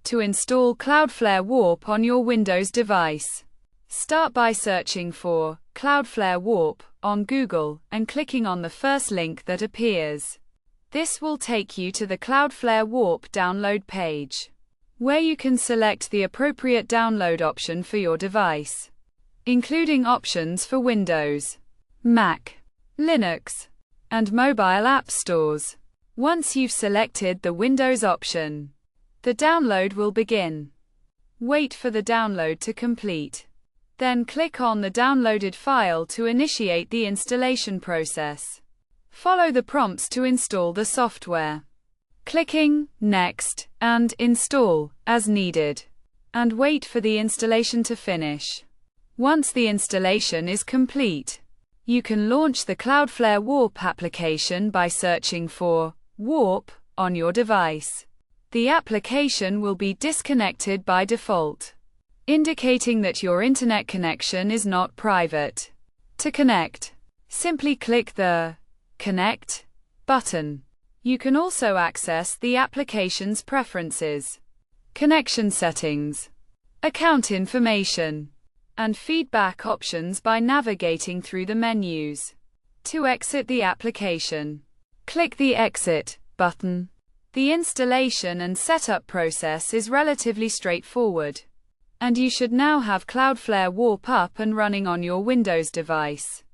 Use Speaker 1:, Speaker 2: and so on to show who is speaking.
Speaker 1: To install Cloudflare Warp on your Windows device, start by searching for Cloudflare Warp on Google and clicking on the first link that appears. This will take you to the Cloudflare Warp download page, where you can select the appropriate download option for your device, including options for Windows, Mac, Linux, and mobile app stores. Once you've selected the Windows option, the download will begin. Wait for the download to complete. Then click on the downloaded file to initiate the installation process. Follow the prompts to install the software, clicking Next and Install as needed, and wait for the installation to finish. Once the installation is complete, you can launch the Cloudflare Warp application by searching for Warp on your device. The application will be disconnected by default, indicating that your internet connection is not private. To connect, simply click the Connect button. You can also access the application's preferences, connection settings, account information, and feedback options by navigating through the menus. To exit the application, click the Exit button. The installation and setup process is relatively straightforward, and you should now have Cloudflare Warp up and running on your Windows device.